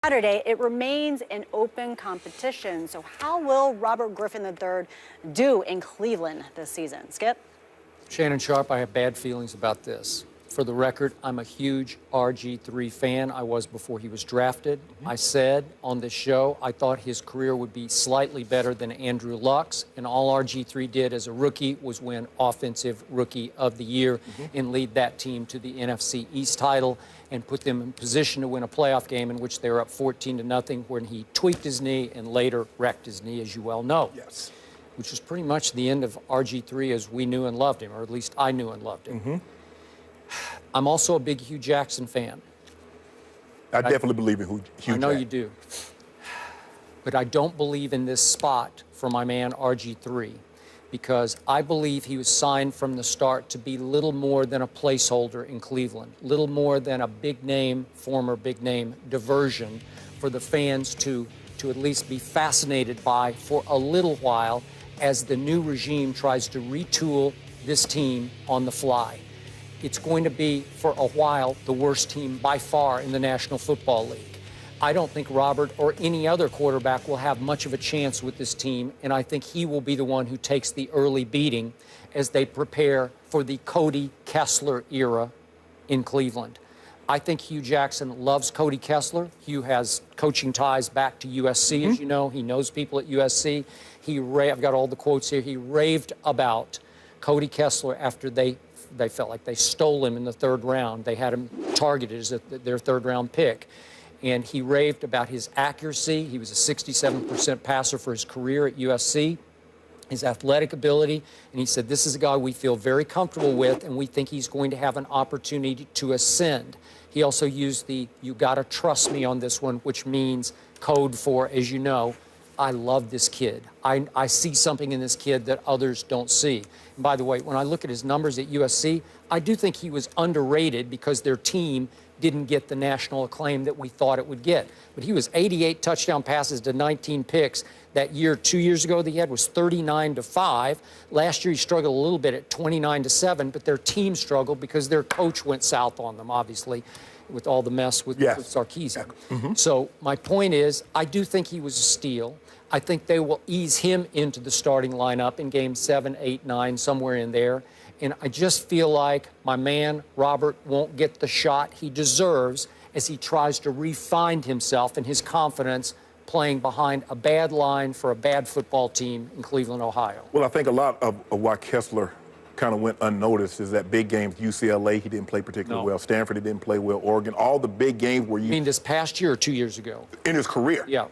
Saturday, it remains an open competition. So how will Robert Griffin III do in Cleveland this season? Skip? Shannon Sharp, I have bad feelings about this. For the record, I'm a huge RG3 fan. I was before he was drafted. I said on this show I thought his career would be slightly better than Andrew Luck's, and all RG3 did as a rookie was win Offensive Rookie of the Year and lead that team to the NFC East title and put them in position to win a playoff game in which they were up 14-0 when he tweaked his knee and later wrecked his knee, as you well know. Yes. Which was pretty much the end of RG3 as we knew and loved him, or at least I knew and loved him. I'm also a big Hugh Jackson fan. I definitely believe in Hugh Jackson. I know you do. But I don't believe in this spot for my man RG3 because I believe he was signed from the start to be little more than a placeholder in Cleveland, little more than a big name, former big name diversion for the fans to at least be fascinated by for a little while as the new regime tries to retool this team on the fly. It's going to be, for a while, the worst team by far in the National Football League. I don't think Robert or any other quarterback will have much of a chance with this team, and I think he will be the one who takes the early beating as they prepare for the Cody Kessler era in Cleveland. I think Hugh Jackson loves Cody Kessler. Hugh has coaching ties back to USC, as you know. He knows people at USC. I've got all the quotes here. He raved about Cody Kessler after they felt like they stole him in the third round. They had him targeted as their third-round pick. And he raved about his accuracy. He was a 67% passer for his career at USC, his athletic ability. And he said, this is a guy we feel very comfortable with, and we think he's going to have an opportunity to ascend. He also used the, you got to trust me on this one, which means code for, as you know, I love this kid. I see something in this kid that others don't see. And by the way, when I look at his numbers at USC, I do think he was underrated because their team didn't get the national acclaim that we thought it would get. But he was 88 touchdown passes to 19 picks. That year, 2 years ago, that he had was 39-5. Last year, he struggled a little bit at 29-7, but their team struggled because their coach went south on them, obviously, with all the mess with Sarkisian. So my point is, I do think he was a steal. I think they will ease him into the starting lineup in games 7, 8, 9, somewhere in there. And I just feel like my man, Robert, won't get the shot he deserves as he tries to refine himself and his confidence playing behind a bad line for a bad football team in Cleveland, Ohio. Well, I think a lot of why Kessler kind of went unnoticed is that big games, UCLA, he didn't play particularly well. Stanford, he didn't play well. Oregon, all the big games where you... You mean this past year or 2 years ago? In his career. Yeah.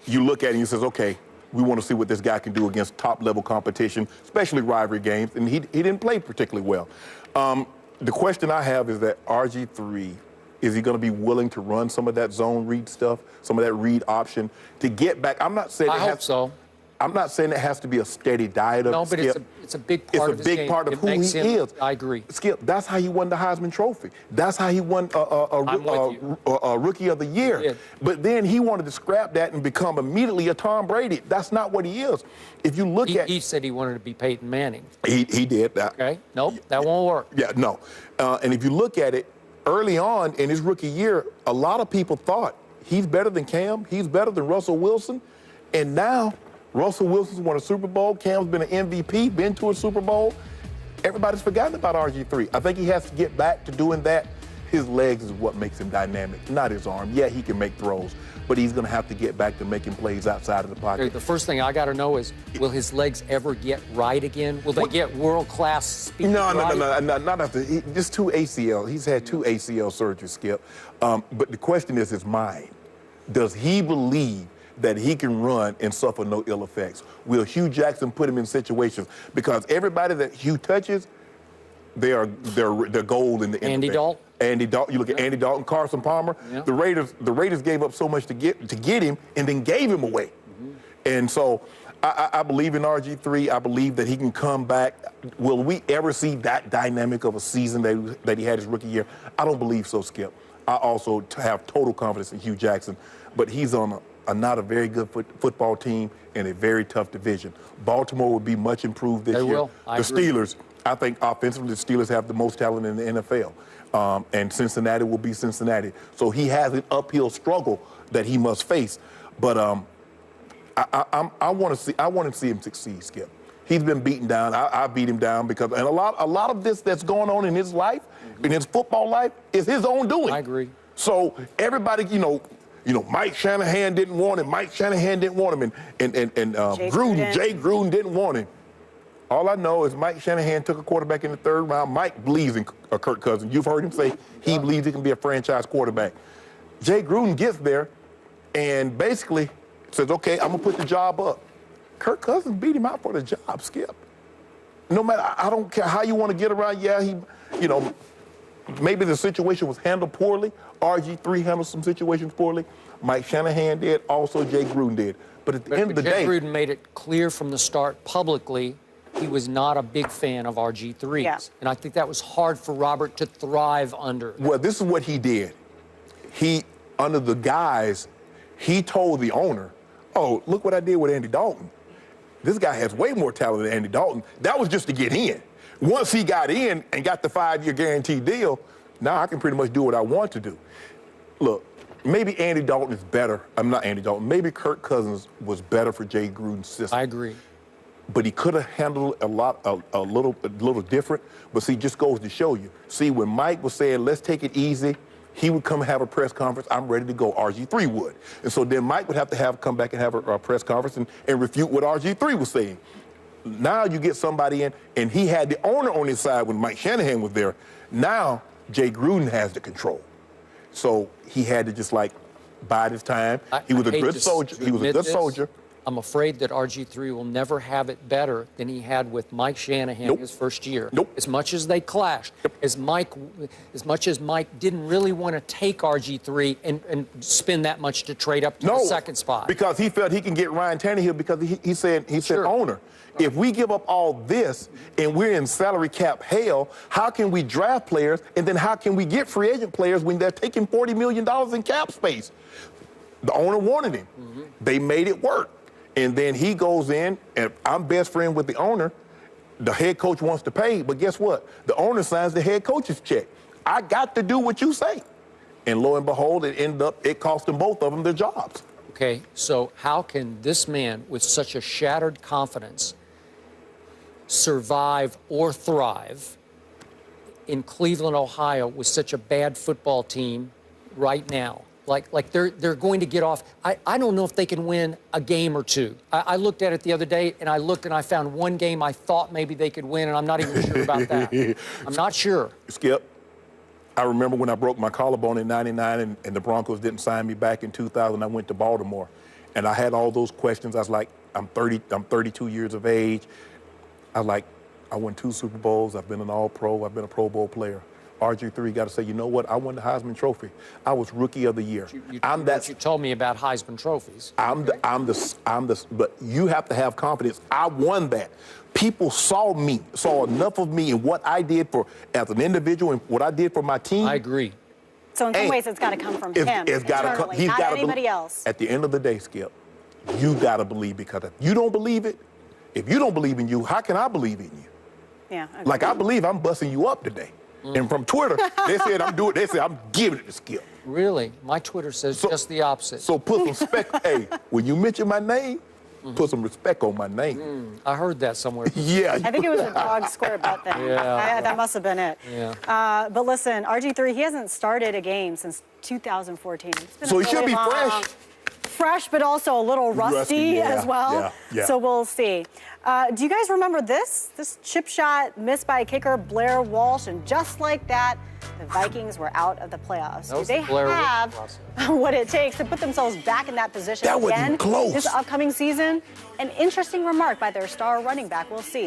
You look at it and you says, okay, we want to see what this guy can do against top-level competition, especially rivalry games, and he didn't play particularly well. The question I have is that RG3, is he going to be willing to run some of that zone read stuff, some of that read option, to get back? I'm not saying I hope so. I'm not saying it has to be a steady diet of No, but Skip. it's a big part of his game. It's a big part of who he is. I agree. Skip, that's how he won the Heisman Trophy. That's how he won a Rookie of the Year. But then he wanted to scrap that and become immediately a Tom Brady. That's not what he is. If you look at... He said he wanted to be Peyton Manning. He did that. Okay. Nope, that won't work. Yeah, no. And if you look at it, early on in his rookie year, a lot of people thought he's better than Cam, he's better than Russell Wilson, and now... Russell Wilson's won a Super Bowl. Cam's been an MVP, been to a Super Bowl. Everybody's forgotten about RG3. I think he has to get back to doing that. His legs is what makes him dynamic, not his arm. Yeah, he can make throws, but he's going to have to get back to making plays outside of the pocket. The first thing I got to know is, will his legs ever get right again? Will they get world-class speed? No, not after. Just 2 ACL. He's had 2 ACL surgeries, Skip. But the question is his mind. Does he believe that he can run and suffer no ill effects? Will Hugh Jackson put him in situations? Because everybody that Hugh touches, they're gold in the NFL. Andy Dalton. Andy Dalton. You look at Andy Dalton, Carson Palmer. The Raiders gave up so much to get him and then gave him away. And so I believe in RG3. I believe that he can come back. Will we ever see that dynamic of a season that he had his rookie year? I don't believe so, Skip. I also have total confidence in Hugh Jackson, but he's on not a very good football team in a very tough division. Baltimore will be much improved this year. Will. The Steelers, I think offensively, the Steelers have the most talent in the NFL. and Cincinnati will be Cincinnati. So he has an uphill struggle that he must face. But I want to see him succeed, Skip. He's been beaten down. I beat him down because, and a lot of this that's going on in his life, in his football life, is his own doing. I agree. So everybody, Mike Shanahan didn't want him. Mike Shanahan didn't want him, and Jay Gruden didn't want him. All I know is Mike Shanahan took a quarterback in the third round. Mike believes in Kirk Cousins. You've heard him say he believes he can be a franchise quarterback. Jay Gruden gets there and basically says, okay, I'm going to put the job up. Kirk Cousins beat him out for the job, Skip. No matter, I don't care how you want to get around. Yeah, maybe the situation was handled poorly. RG3 handled some situations poorly. Mike Shanahan did, also Jay Gruden did. But at the end of the day, Jay Gruden made it clear from the start publicly he was not a big fan of RG3s. Yeah. And I think that was hard for Robert to thrive under. Well, this is what he did. He, under the guise, he told the owner, oh, look what I did with Andy Dalton. This guy has way more talent than Andy Dalton. That was just to get in. Once he got in and got the 5-year guaranteed deal, now I can pretty much do what I want to do. Look, maybe Andy Dalton is better. I'm not Andy Dalton. Maybe Kirk Cousins was better for Jay Gruden's system. I agree. But he could have handled a little different. But see, just goes to show you. See, when Mike was saying, let's take it easy, he would come and have a press conference. I'm ready to go. RG3 would. And so then Mike would have to come back and have a press conference and refute what RG3 was saying. Now you get somebody in, and he had the owner on his side when Mike Shanahan was there. Now Jay Gruden has the control. So he had to just bide his time. He was a good soldier. He was a good soldier. I'm afraid that RG3 will never have it better than he had with Mike Shanahan his first year. As much as they clashed, as much as Mike didn't really want to take RG3 and spend that much to trade up to the second spot. Because he felt he can get Ryan Tannehill because he said, owner, if we give up all this and we're in salary cap hell, how can we draft players and then how can we get free agent players when they're taking $40 million in cap space? The owner wanted him. They made it work. And then he goes in, and I'm best friend with the owner. The head coach wants to pay, but guess what? The owner signs the head coach's check. I got to do what you say. And lo and behold, it cost them both of them their jobs. Okay, so how can this man with such a shattered confidence survive or thrive in Cleveland, Ohio, with such a bad football team right now? Like they're going to get off. I don't know if they can win a game or two. I looked at it the other day, and I found one game I thought maybe they could win, and I'm not even sure about that. I'm not sure. Skip, I remember when I broke my collarbone in '99 and the Broncos didn't sign me back in 2000. I went to Baltimore, and I had all those questions. I was like, I'm 32 years of age. I won 2 Super Bowls. I've been an All-Pro. I've been a Pro Bowl player. RG3 got to say, you know what? I won the Heisman Trophy. I was Rookie of the Year. You told me about Heisman trophies. But you have to have confidence. I won that. People saw enough of me and what I did as an individual and what I did for my team. I agree. So in some ways, it's got to come from him. It's got to come. He's not got to anybody else. At the end of the day, Skip, you got to believe, because if you don't believe it, if you don't believe in you, how can I believe in you? Yeah. Like I believe I'm busting you up today. And from Twitter, they said I'm giving it to Skip. Really? My Twitter says just the opposite. So put some respect. Hey, when you mention my name, put some respect on my name. I heard that somewhere. Yeah. I think it was a dog square bet thing. Yeah. That must have been it. Yeah. But listen, RG3, he hasn't started a game since 2014. It's been So he should be fresh. Fresh, but also a little rusty as well. Yeah. So we'll see. Do you guys remember this chip shot missed by kicker Blair Walsh? And just like that, the Vikings were out of the playoffs. Do they have what it takes to put themselves back in that position again close. this upcoming season? An interesting remark by their star running back. We'll see.